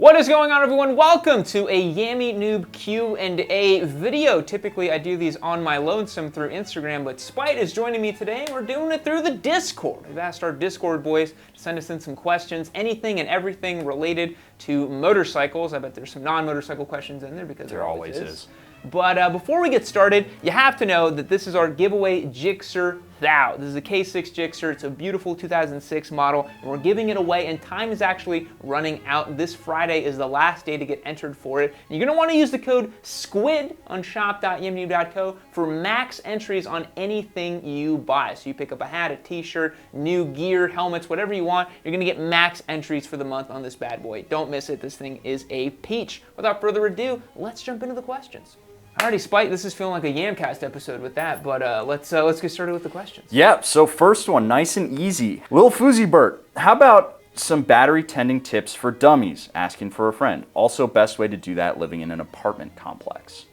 What is going on, everyone? Welcome to a Yammy Noob Q&A video. Typically, I do these on my lonesome through Instagram, but Spite is joining me today, and we're doing it through the Discord. We've asked our Discord boys to send us in some questions, anything and everything related to motorcycles. I bet there's some non-motorcycle questions in there because there always is. But before we get started, you have to know that this is our giveaway Gixxer Thou. This is a K6 Gixxer. It's a beautiful 2006 model, and we're giving it away, and time is actually running out. This Friday is the last day to get entered for it. And you're going to want to use the code SQUID on shop.yammynoob.co for max entries on anything you buy. So you pick up a hat, a t-shirt, new gear, helmets, whatever you want, you're going to get max entries for the month on this bad boy. Don't miss it. This thing is a peach. Without further ado, let's jump into the questions. Alrighty, Spite, this is feeling like a Yamcast episode with that, but let's get started with the questions. Yep, so first one, nice and easy. Lil Foozy Bert, how about some battery tending tips for dummies? Asking for a friend. Also, best way to do that living in an apartment complex.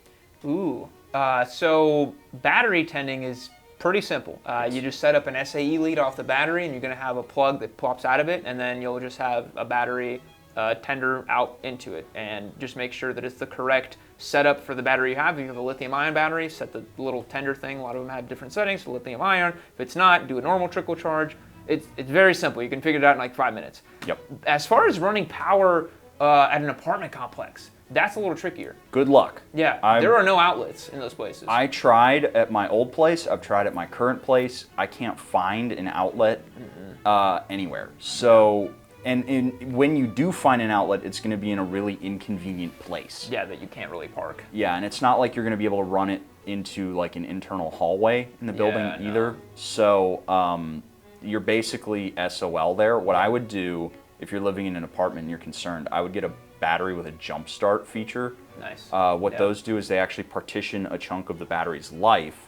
Ooh, so battery tending is pretty simple. You just set up an SAE lead off the battery, and you're gonna have a plug that pops out of it, and then you'll just have a battery tender out into it, and just make sure that it's the correct setup for the battery you have. If you have a lithium-ion battery, set the little tender thing. A lot of them have different settings for lithium-ion. If it's not, do a normal trickle charge. It's very simple. You can figure it out in like 5 minutes. Yep. As far as running power at an apartment complex, that's a little trickier. Good luck. Yeah, there are no outlets in those places. I tried at my old place. I've tried at my current place. I can't find an outlet anywhere. So. And when you do find an outlet, it's going to be in a really inconvenient place. Yeah, that you can't really park. Yeah, and it's not like you're going to be able to run it into like an internal hallway in the building either. No. So you're basically SOL there. What I would do if you're living in an apartment and you're concerned, I would get a battery with a jump start feature. Nice. What those do is they actually partition a chunk of the battery's life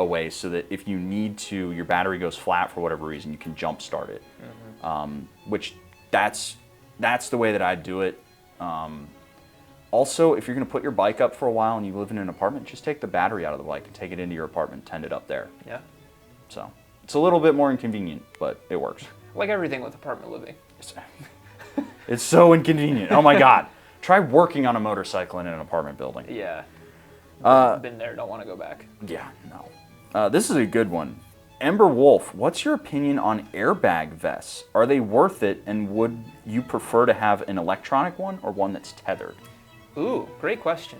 away so that if you need to, your battery goes flat for whatever reason, you can jump start it. Which that's the way that I do it. Also, if you're going to put your bike up for a while and you live in an apartment, just take the battery out of the bike and take it into your apartment, tend it up there. Yeah. So it's a little bit more inconvenient, but it works. Like everything with apartment living. It's so inconvenient. Oh my God. Try working on a motorcycle in an apartment building. Yeah. Been there, don't want to go back. Yeah, no. This is a good one. Ember Wolf, what's your opinion on airbag vests? Are they worth it, and would you prefer to have an electronic one or one that's tethered? Ooh, great question.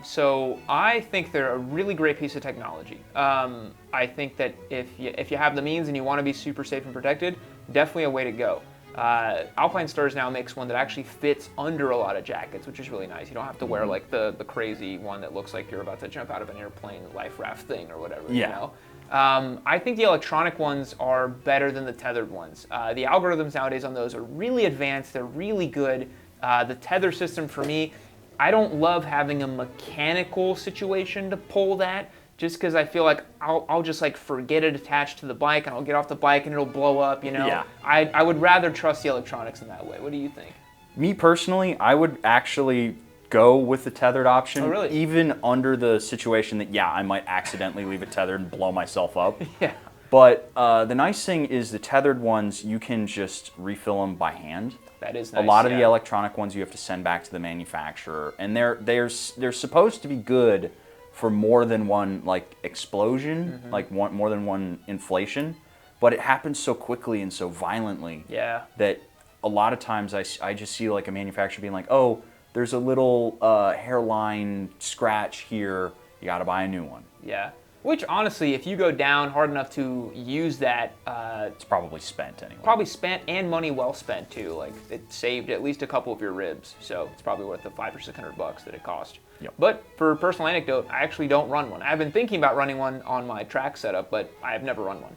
So I think they're a really great piece of technology. I think that if you have the means and you want to be super safe and protected, definitely a way to go. Alpine Stars now makes one that actually fits under a lot of jackets, which is really nice. You don't have to wear like the crazy one that looks like you're about to jump out of an airplane life raft thing or whatever. Yeah. You know? I think the electronic ones are better than the tethered ones. The algorithms nowadays on those are really advanced. They're really good. The tether system for me, I don't love having a mechanical situation to pull that, just because I feel like I'll just like forget it attached to the bike, and I'll get off the bike and it'll blow up, you know? Yeah. I would rather trust the electronics in that way. What do you think? Me personally, I would actually go with the tethered option. Oh, really? Even under the situation that, yeah, I might accidentally leave it tethered and blow myself up. Yeah. But the nice thing is the tethered ones, you can just refill them by hand. That is nice. A lot of the electronic ones you have to send back to the manufacturer, and they're supposed to be good for more than one like explosion, like more than one inflation, but it happens so quickly and so violently that a lot of times I just see like a manufacturer being like, oh, there's a little hairline scratch here, you gotta buy a new one. Yeah, which honestly, if you go down hard enough to use that, it's probably spent anyway. Probably spent, and money well spent too. Like it saved at least a couple of your ribs, so it's probably worth the $500 or $600 that it cost. Yep. But for a personal anecdote, I actually don't run one. I've been thinking about running one on my track setup, but I have never run one.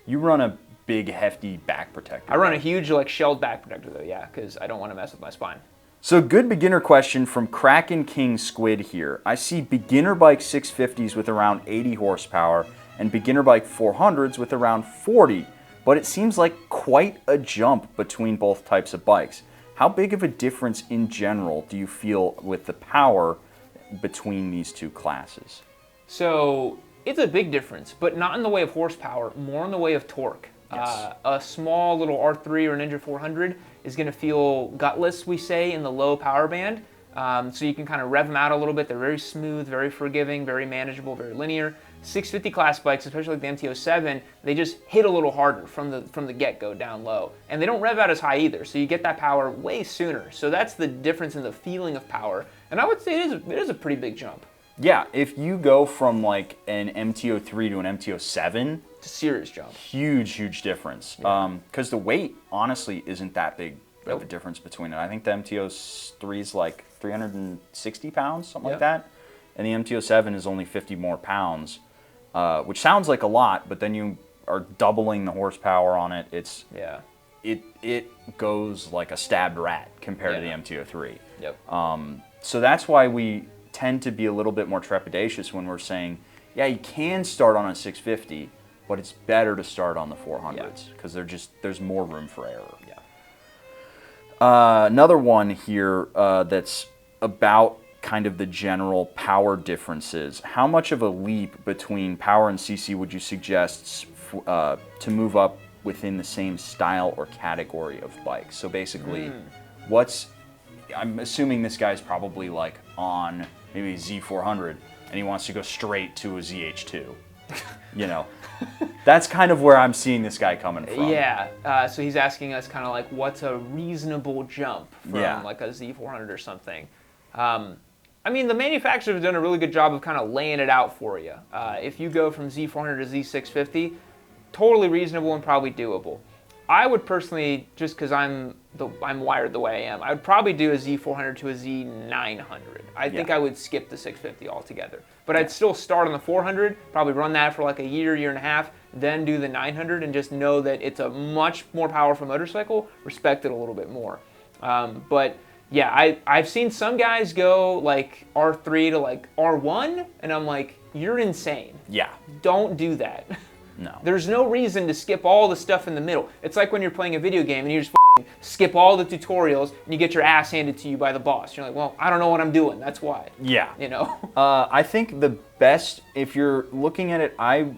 You run a big, hefty back protector. I run a huge, like, shelled back protector though, yeah, because I don't want to mess with my spine. So good beginner question from Kraken King Squid here. I see beginner bike 650s with around 80 horsepower and beginner bike 400s with around 40, but it seems like quite a jump between both types of bikes. How big of a difference in general do you feel with the power between these two classes? So it's a big difference, but not in the way of horsepower, more in the way of torque. Yes. A small little R3 or Ninja 400 is going to feel gutless, we say, in the low power band. So you can kind of rev them out a little bit. They're very smooth, very forgiving, very manageable, very linear. 650 class bikes, especially like the MT-07, they just hit a little harder from the get-go down low. And they don't rev out as high either, so you get that power way sooner. So that's the difference in the feeling of power. And I would say it is a pretty big jump. Yeah, if you go from like an MT-03 to an MT-07, It's a serious jump. huge difference. Because the weight, honestly, isn't that big of a difference between it. I think the MT-03 is like 360 pounds, something like that. And the MT-07 is only 50 more pounds, which sounds like a lot, but then you are doubling the horsepower on it. It goes like a stabbed rat compared to the MT-03. So that's why we tend to be a little bit more trepidatious when we're saying, yeah, you can start on a 650, but it's better to start on the 400s because there's more room for error. Another one here that's about kind of the general power differences. How much of a leap between power and CC would you suggest to move up within the same style or category of bikes? So basically, I'm assuming this guy's probably like on maybe a Z400 and he wants to go straight to a ZH2. You know, that's kind of where I'm seeing this guy coming from. So he's asking us kind of like, what's a reasonable jump from like a Z400 or something? I mean, the manufacturers have done a really good job of kind of laying it out for you. If you go from Z400 to Z650, totally reasonable and probably doable. I would personally, just because I'm wired the way I am, I would probably do a Z400 to a Z900. I think I would skip the 650 altogether. But I'd still start on the 400, probably run that for like a year and a half, then do the 900 and just know that it's a much more powerful motorcycle, respect it a little bit more. But yeah, I've seen some guys go like R3 to like R1, and I'm like, you're insane. Yeah. Don't do that. No. There's no reason to skip all the stuff in the middle. It's like when you're playing a video game and you just skip all the tutorials and you get your ass handed to you by the boss. You're like, well, I don't know what I'm doing. That's why. Yeah. You know? I think the best, if you're looking at it, I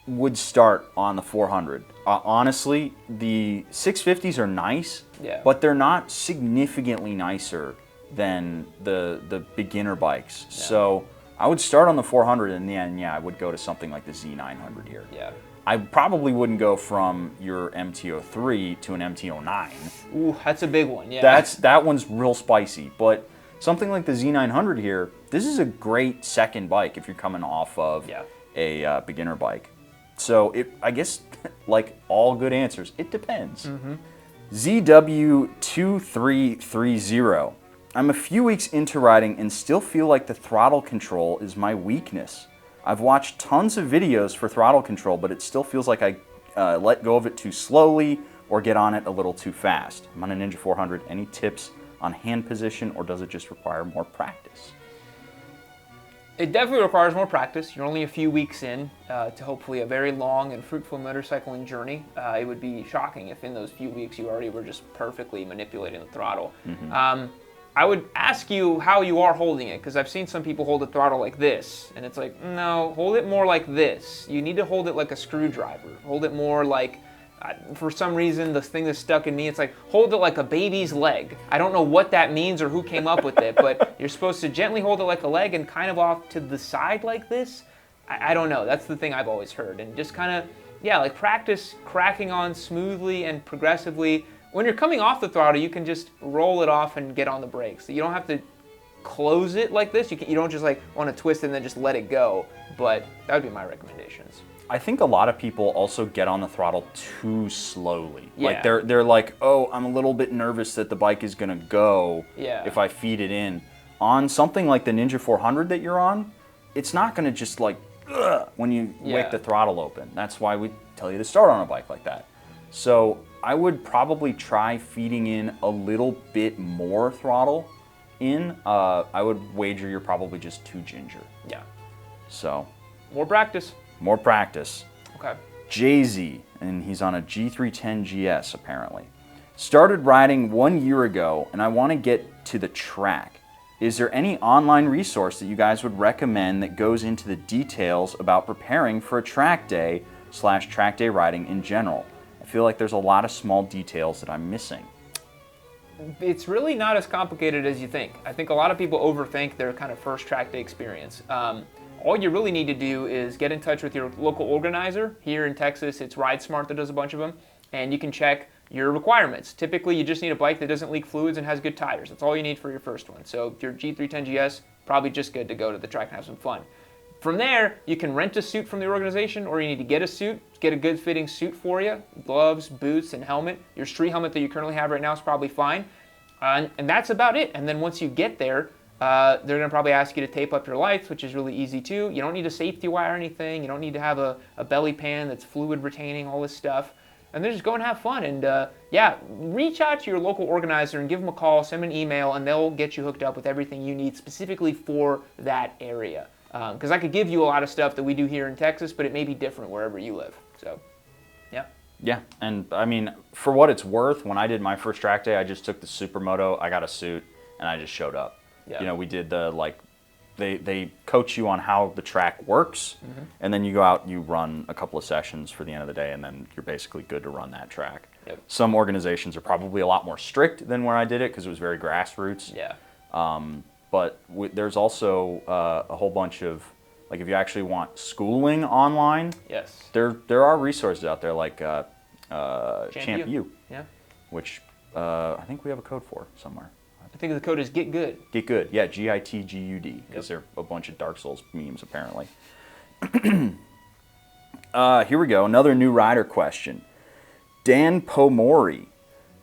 would start on the 400. Honestly, the 650s are nice, but they're not significantly nicer than the beginner bikes. So I would start on the 400, and then I would go to something like the Z900 here. I probably wouldn't go from your MT-03 to an MT-09. Ooh, that's a big one. That one's real spicy. But something like the Z900 here, this is a great second bike if you're coming off of a beginner bike. So I guess, like all good answers, it depends. ZW2330. I'm a few weeks into riding and still feel like the throttle control is my weakness. I've watched tons of videos for throttle control, but it still feels like I let go of it too slowly or get on it a little too fast. I'm on a Ninja 400. Any tips on hand position, or does it just require more practice? It definitely requires more practice. You're only a few weeks in to hopefully a very long and fruitful motorcycling journey. It would be shocking if in those few weeks you already were just perfectly manipulating the throttle. I would ask you how you are holding it, because I've seen some people hold the throttle like this, and it's like, no, hold it more like this. You need to hold it like a screwdriver. Hold it more like, for some reason, the thing that's stuck in me, it's like, hold it like a baby's leg. I don't know what that means or who came up with it, but you're supposed to gently hold it like a leg and kind of off to the side like this. I don't know. That's the thing I've always heard. And just kind of, like practice cracking on smoothly and progressively. When you're coming off the throttle, you can just roll it off and get on the brakes. You don't have to close it like this. You don't just like want to twist it and then just let it go. But that would be my recommendations. I think a lot of people also get on the throttle too slowly. Like they're like, oh, I'm a little bit nervous that the bike is gonna go if I feed it in. On something like the Ninja 400 that you're on, it's not gonna just like when you wake the throttle open. That's why we tell you to start on a bike like that. So I would probably try feeding in a little bit more throttle in. I would wager you're probably just too ginger. So more practice. More practice. Okay. Jay-Z, and he's on a G310 GS apparently. Started riding 1 year ago, and I want to get to the track. Is there any online resource that you guys would recommend that goes into the details about preparing for a track day / track day riding in general? I feel like there's a lot of small details that I'm missing. It's really not as complicated as you think. I think a lot of people overthink their kind of first track day experience. All you really need to do is get in touch with your local organizer. Here in Texas, it's RideSmart that does a bunch of them, and you can check your requirements. Typically, you just need a bike that doesn't leak fluids and has good tires. That's all you need for your first one. So your G310 GS, probably just good to go to the track and have some fun. From there, you can rent a suit from the organization, or you need to get a suit, get a good fitting suit for you, gloves, boots, and helmet. Your street helmet that you currently have right now is probably fine. And that's about it. And then once you get there, they're gonna probably ask you to tape up your lights, which is really easy too. You don't need a safety wire or anything. You don't need to have a belly pan that's fluid retaining, all this stuff. And then just go and have fun. And yeah, reach out to your local organizer and give them a call, send them an email, and they'll get you hooked up with everything you need specifically for that area. Because I could give you a lot of stuff that we do here in Texas, but it may be different wherever you live. So, yeah. Yeah, and I mean, for what it's worth, when I did my first track day, I just took the Supermoto, I got a suit, and I just showed up. Yeah. You know, we did the, like, they coach you on how the track works, and then you go out, you run a couple of sessions for the end of the day, and then you're basically good to run that track. Yep. Some organizations are probably a lot more strict than where I did it, because it was very grassroots. Yeah. But there's also a whole bunch of, like, if you actually want schooling online, yes, there are resources out there like Champ U, yeah, which I think we have a code for somewhere. I think the code is Get Good. Get Good, yeah, GITGUD, because they're a bunch of Dark Souls memes apparently. Here we go, another new rider question. Dan Pomori.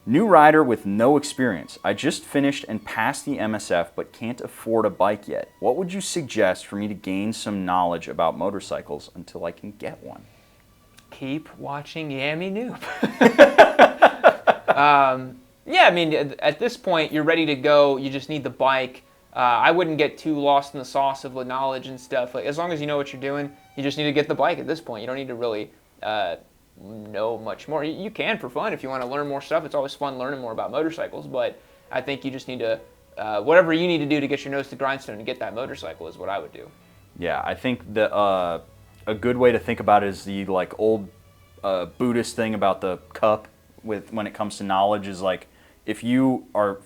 New rider with no experience. I just finished and passed the MSF but can't afford a bike yet. What would you suggest for me to gain some knowledge about motorcycles until I can get one? Keep watching Yami Noob. Yeah, I mean, at this point, you're ready to go. You just need the bike. I wouldn't get too lost in the sauce of the knowledge and stuff. Like, as long as you know what you're doing, you just need to get the bike at this point. You don't need to really know much more. You can for fun if you want to learn more stuff. It's always fun learning more about motorcycles, but I think you just need to, whatever you need to do to get your nose to the grindstone and get that motorcycle is what I would do. Yeah, I think that a good way to think about it is the like old Buddhist thing about the cup when it comes to knowledge is like, if you are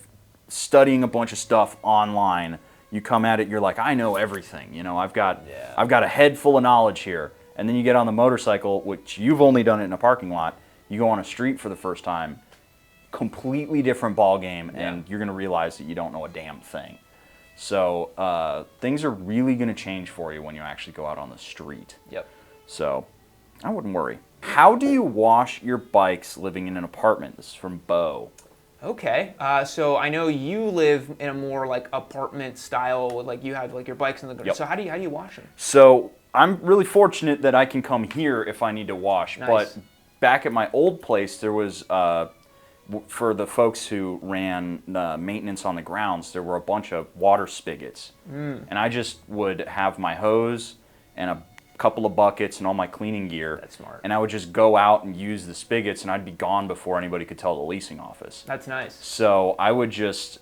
studying a bunch of stuff online, you come at it, you're like, I know everything. You know, I've got a head full of knowledge here. And then you get on the motorcycle, which you've only done it in a parking lot. You go on a street for the first time, completely different ball game, and you're going to realize that you don't know a damn thing. So things are really going to change for you when you actually go out on the street. Yep. So I wouldn't worry. How do you wash your bikes living in an apartment? This is from Bo. Okay, so I know you live in a more like apartment style, like you have like your bikes in the garage. Yep. So how do you wash them? So I'm really fortunate that I can come here if I need to wash. Nice. But back at my old place, there was, for the folks who ran maintenance on the grounds, there were a bunch of water spigots. And I just would have my hose and a couple of buckets and all my cleaning gear. That's smart. And I would just go out and use the spigots, and I'd be gone before anybody could tell the leasing office. That's nice. So I would just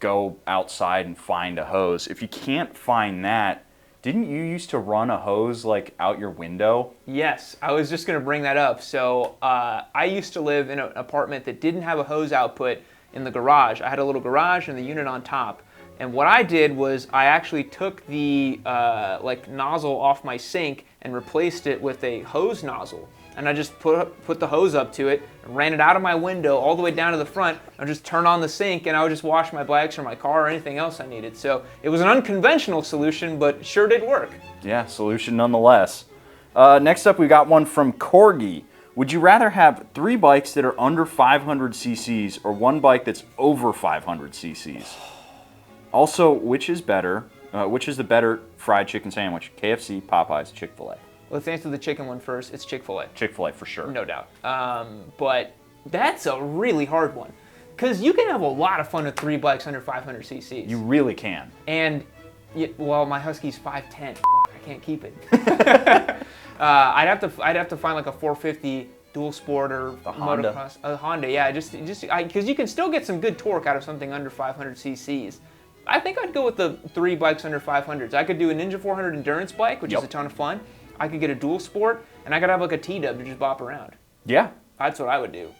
go outside and find a hose. If you can't find that, didn't you used to run a hose like out your window? Yes, I was just going to bring that up. So I used to live in an apartment that didn't have a hose output in the garage. I had a little garage and the unit on top. And what I did was I actually took the like nozzle off my sink and replaced it with a hose nozzle. And I just put the hose up to it, ran it out of my window all the way down to the front, and just turn on the sink, and I would just wash my bikes or my car or anything else I needed. So it was an unconventional solution, but sure did work. Yeah, solution nonetheless. Next up, we got one from Corgi. Would you rather have 3 bikes that are under 500 cc's or 1 bike that's over 500 cc's? Also, which is better? Which is the better fried chicken sandwich? KFC, Popeyes, Chick-fil-A. Let's answer the chicken one first. It's Chick-fil-A. Chick-fil-A for sure. No doubt. But that's a really hard one. Because you can have a lot of fun with 3 bikes under 500 cc's. You really can. And, well, my Husky's 5'10". I can't keep it. I'd have to find like a 450 dual sport or a Honda. motocross. A Honda, yeah. Just because you can still get some good torque out of something under 500 cc's. I think I'd go with the 3 bikes under 500s. I could do a Ninja 400 endurance bike, which is a ton of fun. I could get a dual sport, and I could have like a T-dub to just bop around. Yeah. That's what I would do.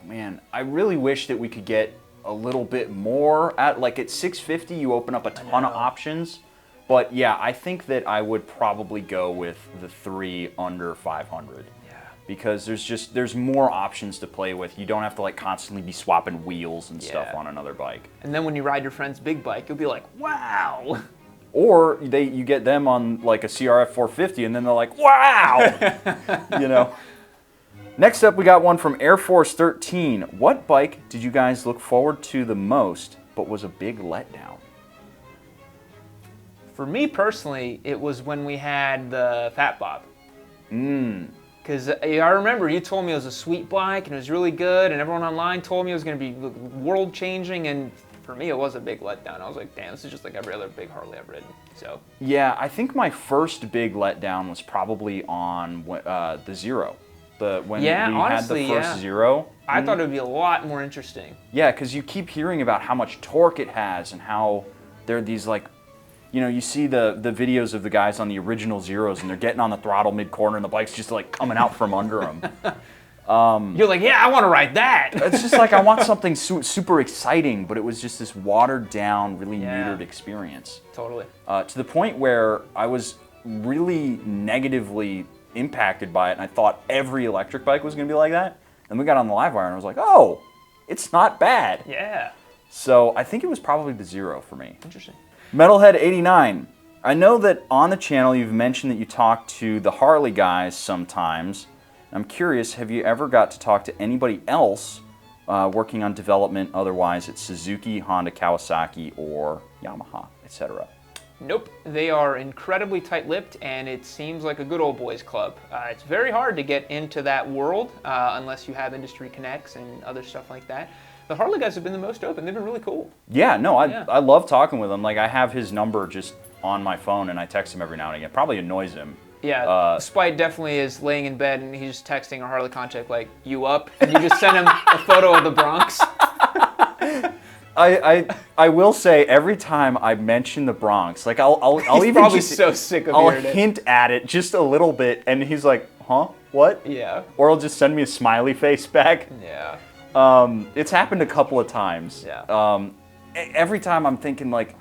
Man, I really wish that we could get a little bit more at $650. You open up a ton of options, but yeah, I think that I would probably go with the 3 under 500. Yeah. Because there's more options to play with. You don't have to like constantly be swapping wheels and stuff on another bike. And then when you ride your friend's big bike, you'll be like, wow. Or you get them on like a CRF 450 and then they're like, wow. You know. Next up, we got one from Air Force 13. What bike did you guys look forward to the most, but was a big letdown? For me personally, it was when we had the Fat Bob. Because I remember you told me it was a sweet bike and it was really good, and everyone online told me it was going to be world-changing, and for me, it was a big letdown. I was like, damn, this is just like every other big Harley I've ridden. So. Yeah, I think my first big letdown was probably on the Zero. When we had the first Zero. I thought it would be a lot more interesting. Yeah, because you keep hearing about how much torque it has and how there are these like, you know, you see the videos of the guys on the original Zeros and they're getting on the throttle mid-corner and the bike's just like coming out from under them. You're like, yeah, I want to ride that. It's just like I want something super exciting, but it was just this watered down, really neutered experience. Totally. To the point where I was really negatively impacted by it, and I thought every electric bike was going to be like that. And we got on the live wire and I was like, oh, it's not bad. Yeah. So I think it was probably the Zero for me. Interesting. Metalhead 89. I know that on the channel you've mentioned that you talk to the Harley guys sometimes. I'm curious, have you ever got to talk to anybody else working on development otherwise at Suzuki, Honda, Kawasaki, or Yamaha, etc.? Nope. They are incredibly tight-lipped, and it seems like a good old boys club. It's very hard to get into that world unless you have industry connects and other stuff like that. The Harley guys have been the most open. They've been really cool. Yeah, no, I love talking with him. Like, I have his number just on my phone, and I text him every now and again. Probably annoys him. Yeah, Spite definitely is laying in bed, and he's just texting a Harley contact like, you up? And you just send him a photo of the Bronx. I will say every time I mention the Bronx, like I'll he's even probably just so sick of I'll hearing it. hint at it just a little bit, and he's like, huh, what? Yeah. Or he'll just send me a smiley face back. Yeah. It's happened a couple of times. Yeah. Every time I'm thinking like,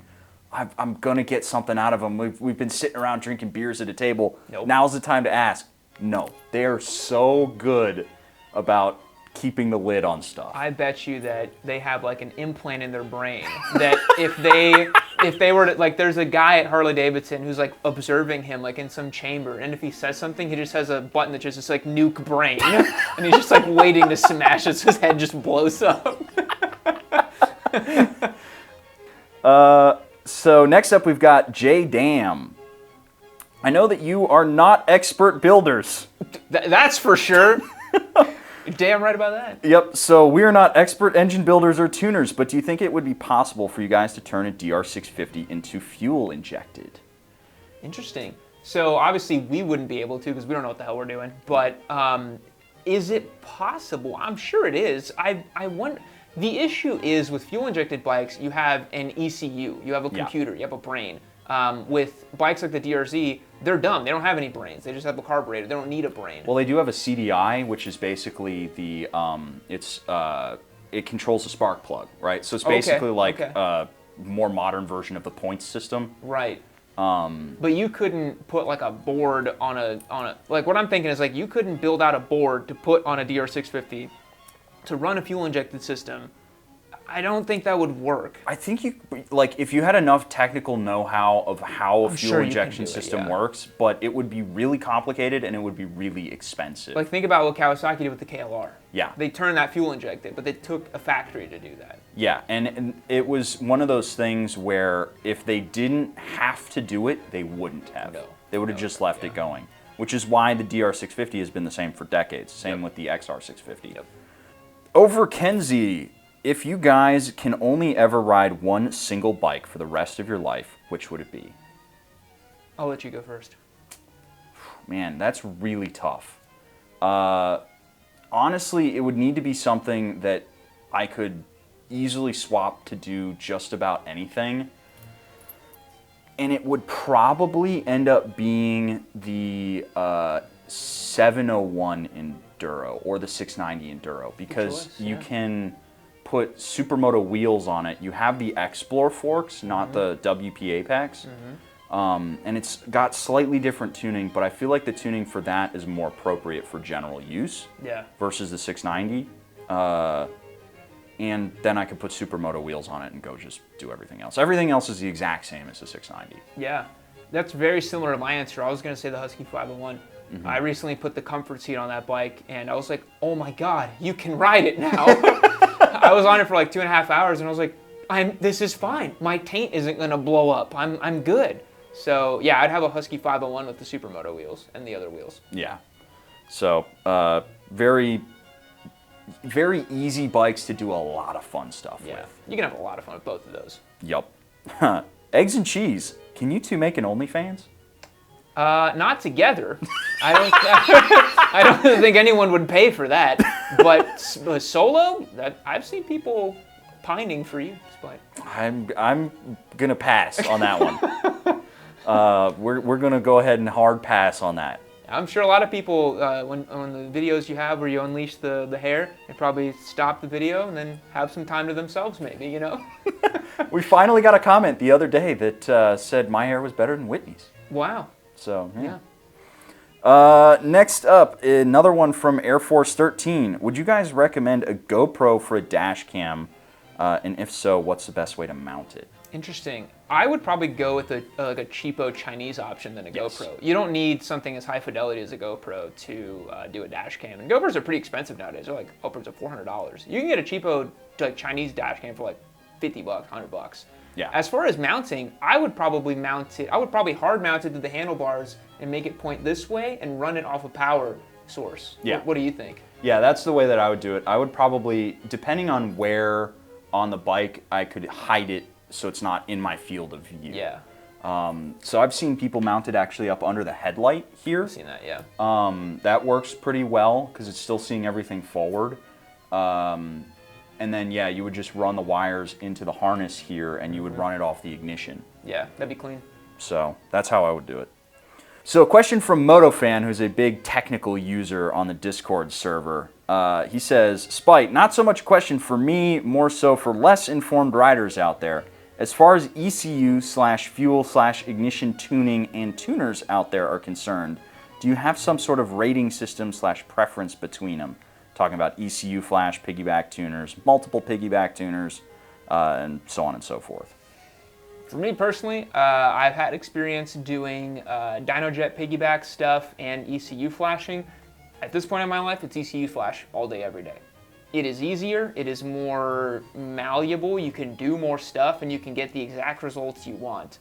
I'm gonna get something out of them. We've been sitting around drinking beers at a table. Nope. Now's the time to ask. No, they are so good about keeping the lid on stuff. I bet you that they have like an implant in their brain that if they were to, like, there's a guy at Harley Davidson who's like observing him like in some chamber, and if he says something, he just has a button that just like nuke brain, and he's just like waiting to smash it so his head just blows up. So next up we've got J Dam. I know that you are not expert builders. That's for sure. You're damn right about that. Yep, so we are not expert engine builders or tuners, but do you think it would be possible for you guys to turn a DR650 into fuel injected? Interesting. So obviously we wouldn't be able to because we don't know what the hell we're doing, but is it possible? I'm sure it is. I wonder. The issue is with fuel injected bikes, you have an ECU, you have a computer, you have a brain. With bikes like the DRZ, they're dumb. They don't have any brains. They just have a carburetor. They don't need a brain. Well, they do have a CDI, which is basically the it controls the spark plug, right? So it's basically like a more modern version of the points system. Right. But you couldn't put like a board on a like what I'm thinking is like you couldn't build out a board to put on a DR650 to run a fuel injected system. I don't think that would work. I think you, like, if you had enough technical know-how of how a fuel injection system works, but it would be really complicated and it would be really expensive. Like, think about what Kawasaki did with the KLR. Yeah. They turned that fuel injected, but they took a factory to do that. Yeah, and it was one of those things where if they didn't have to do it, they wouldn't have. No. They would have just left it going, which is why the DR650 has been the same for decades. Same with the XR650. Yep. Over Kenzie. If you guys can only ever ride one single bike for the rest of your life, which would it be? I'll let you go first. Man, that's really tough. Honestly, it would need to be something that I could easily swap to do just about anything. And it would probably end up being the 701 in Enduro or the 690 Enduro because choice, you yeah. can put Supermoto wheels on it. You have the Explore forks, not the WP Apex. And it's got slightly different tuning, but I feel like the tuning for that is more appropriate for general use versus the 690. And then I could put Supermoto wheels on it and go just do everything else. Everything else is the exact same as the 690. Yeah, that's very similar to my answer. I was going to say the Husky 501. I recently put the comfort seat on that bike, and I was like, oh my God, you can ride it now. I was on it for like 2.5 hours, and I was like, this is fine. My taint isn't going to blow up. I'm good. So yeah, I'd have a Husky 501 with the Supermoto wheels and the other wheels. Yeah. So very easy bikes to do a lot of fun stuff with. You can have a lot of fun with both of those. Yup. Eggs and cheese. Can you two make an OnlyFans? Not together. I don't think anyone would pay for that. But solo, I've seen people pining for you. But I'm gonna pass on that one. We're gonna go ahead and hard pass on that. I'm sure a lot of people, when on the videos you have where you unleash the hair, they probably stop the video and then have some time to themselves, maybe, you know? We finally got a comment the other day that said my hair was better than Whitney's. Wow. So, yeah. Next up, another one from Air Force 13. Would you guys recommend a GoPro for a dash cam? And if so, what's the best way to mount it? Interesting. I would probably go with like a cheapo Chinese option than a GoPro. You don't need something as high fidelity as a GoPro to do a dash cam. And GoPros are pretty expensive nowadays. They're like upwards of $400. You can get a cheapo like Chinese dash cam for like $50, $100. Yeah. As far as mounting, I would probably mount it. I would probably hard mount it to the handlebars and make it point this way and run it off a power source. Yeah. What do you think? Yeah, that's the way that I would do it. I would probably, depending on where on the bike, I could hide it so it's not in my field of view. Yeah. So I've seen people mount it actually up under the headlight here. I've seen that, yeah. That works pretty well because it's still seeing everything forward. And then, yeah, you would just run the wires into the harness here and you would run it off the ignition. Yeah, that'd be clean. So that's how I would do it. So a question from MotoFan, who's a big technical user on the Discord server. He says, Spite, not so much a question for me, more so for less informed riders out there. As far as ECU/fuel/ignition tuning and tuners out there are concerned, do you have some sort of rating system/preference between them? Talking about ECU flash piggyback tuners, multiple piggyback tuners, and so on and so forth. For me personally, I've had experience doing DynoJet piggyback stuff and ECU flashing. At this point in my life, it's ECU flash all day, every day. It is easier, it is more malleable, you can do more stuff, and you can get the exact results you want.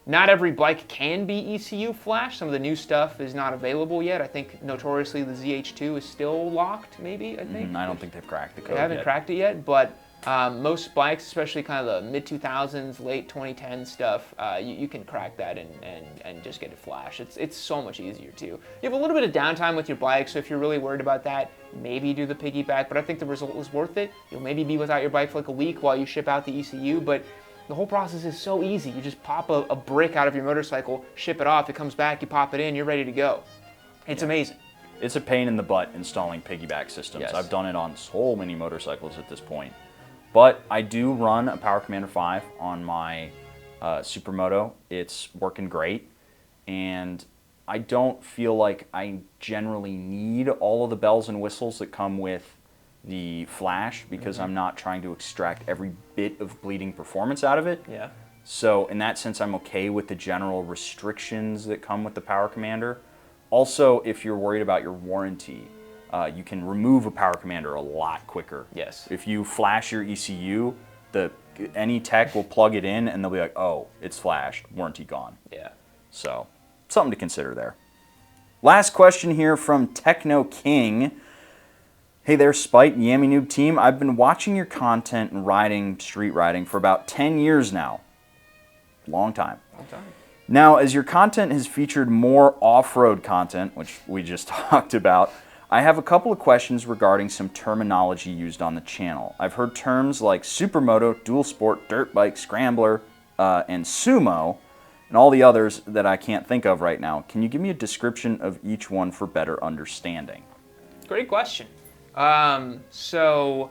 Not every bike can be ECU flash. Some of the new stuff is not available yet. I think notoriously the ZH2 is still locked, maybe, I think. I don't think they've cracked the code yet. They haven't cracked it yet, but most bikes, especially kind of the mid-2000s, late 2010s stuff, you can crack that and just get it flash. It's so much easier too. You have a little bit of downtime with your bike, so if you're really worried about that, maybe do the piggyback, but I think the result was worth it. You'll maybe be without your bike for like a week while you ship out the ECU, but the whole process is so easy. You just pop a brick out of your motorcycle, ship it off, it comes back, you pop it in, you're ready to go. It's amazing. It's a pain in the butt installing piggyback systems. Yes. I've done it on so many motorcycles at this point. But I do run a Power Commander 5 on my Supermoto. It's working great. And I don't feel like I generally need all of the bells and whistles that come with the flash because I'm not trying to extract every bit of bleeding performance out of it. Yeah. So in that sense, I'm okay with the general restrictions that come with the Power Commander. Also, if you're worried about your warranty, you can remove a Power Commander a lot quicker. Yes. If you flash your ECU, any tech will plug it in and they'll be like, oh, it's flashed, warranty gone. Yeah. So, something to consider there. Last question here from Techno King. Hey there, Spite and Yami Noob team. I've been watching your content and street riding for about 10 years now. Long time. Long time. Now, as your content has featured more off-road content, which we just talked about, I have a couple of questions regarding some terminology used on the channel. I've heard terms like supermoto, dual sport, dirt bike, scrambler, and sumo, and all the others that I can't think of right now. Can you give me a description of each one for better understanding? Great question. So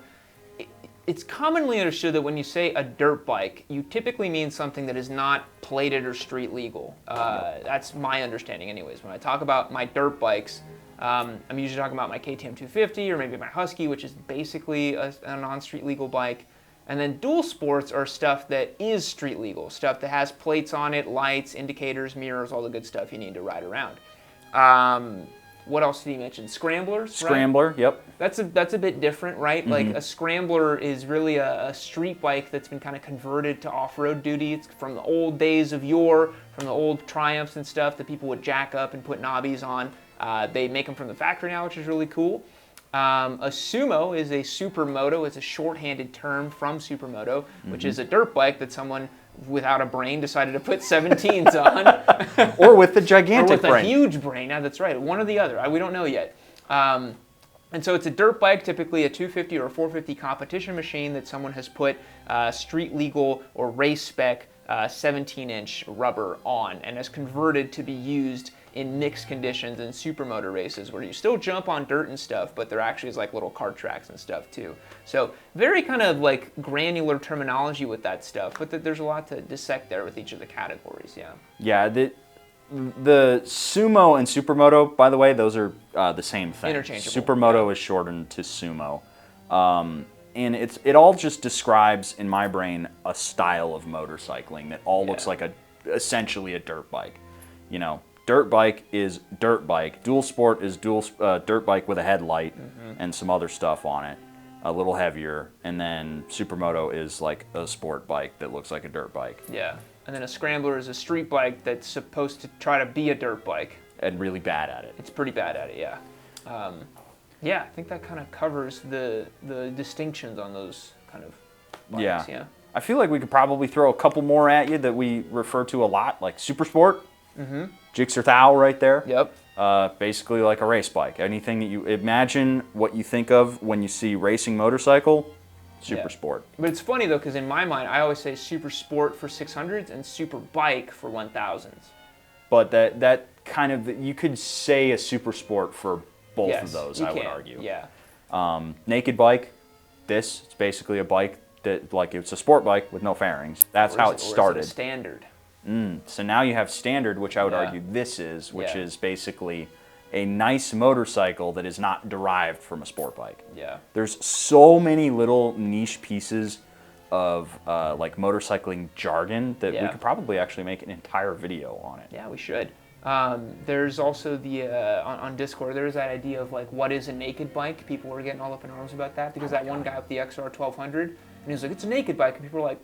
it's commonly understood that when you say a dirt bike, you typically mean something that is not plated or street legal. That's my understanding anyways. When I talk about my dirt bikes, I'm usually talking about my KTM 250 or maybe my Husky, which is basically a non-street legal bike. And then dual sports are stuff that is street legal, stuff that has plates on it, lights, indicators, mirrors, all the good stuff you need to ride around. What else did he mention? Scramblers, Scrambler, right? yep. That's a bit different, right? Like a scrambler is really a street bike that's been kind of converted to off-road duty. It's from the old days of yore, from the old Triumphs and stuff that people would jack up and put knobbies on. They make them from the factory now, which is really cool. A sumo is a supermoto. It's a shorthanded term from supermoto, which is a dirt bike that someone without a brain decided to put 17s on. Or with a gigantic brain. Or with a huge brain. Yeah, that's right. One or the other. We don't know yet. And so it's a dirt bike, typically a 250 or a 450 competition machine that someone has put street legal or race spec 17-inch rubber on and has converted to be used in mixed conditions and supermoto races where you still jump on dirt and stuff, but there actually is like little kart tracks and stuff too. So very kind of like granular terminology with that stuff, but there's a lot to dissect there with each of the categories, yeah. Yeah, the sumo and supermoto, by the way, those are the same thing. Interchangeable. Supermoto is shortened to sumo. And it all just describes, in my brain, a style of motorcycling that all looks like essentially a dirt bike. You know, dirt bike is dirt bike. Dual sport is dirt bike with a headlight and some other stuff on it, a little heavier. And then supermoto is like a sport bike that looks like a dirt bike. Yeah, and then a scrambler is a street bike that's supposed to try to be a dirt bike. And really bad at it. It's pretty bad at it, yeah. Yeah, I think that kind of covers the distinctions on those kind of bikes, yeah. I feel like we could probably throw a couple more at you that we refer to a lot, like Super Sport, Gixxer Thou right there. Yep. Basically like a race bike. Anything that you imagine what you think of when you see racing motorcycle, Super Sport. But it's funny though, because in my mind, I always say Super Sport for 600s and Super Bike for 1000s. But that kind of, you could say a Super Sport for both of those, I would argue. Yeah. Naked bike, it's basically a bike that, like, it's a sport bike with no fairings. That's how it started. Or is it a standard? So now you have standard, which I would argue this is, which is basically a nice motorcycle that is not derived from a sport bike. Yeah. There's so many little niche pieces of like motorcycling jargon that we could probably actually make an entire video on it. Yeah, we should. There's also the, on Discord, there's that idea of like, what is a naked bike? People were getting all up in arms about that because that one guy with the XR 1200, and he was like, it's a naked bike. And people were like,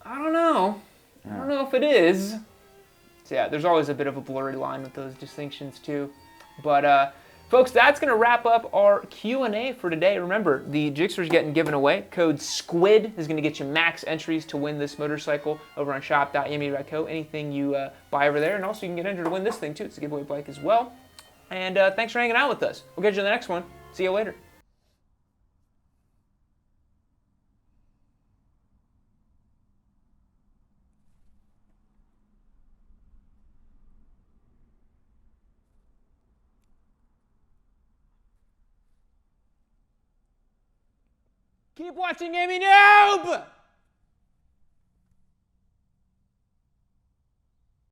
I don't know. I don't know if it is. So yeah, there's always a bit of a blurry line with those distinctions too. But folks, that's going to wrap up our Q&A for today. Remember, the Gixxer's getting given away. Code SQUID is going to get you max entries to win this motorcycle over on shop.yami.co. Anything you buy over there. And also you can get entered to win this thing too. It's a giveaway bike as well. And thanks for hanging out with us. We'll catch you in the next one. See you later. Keep watching Gaming Noob!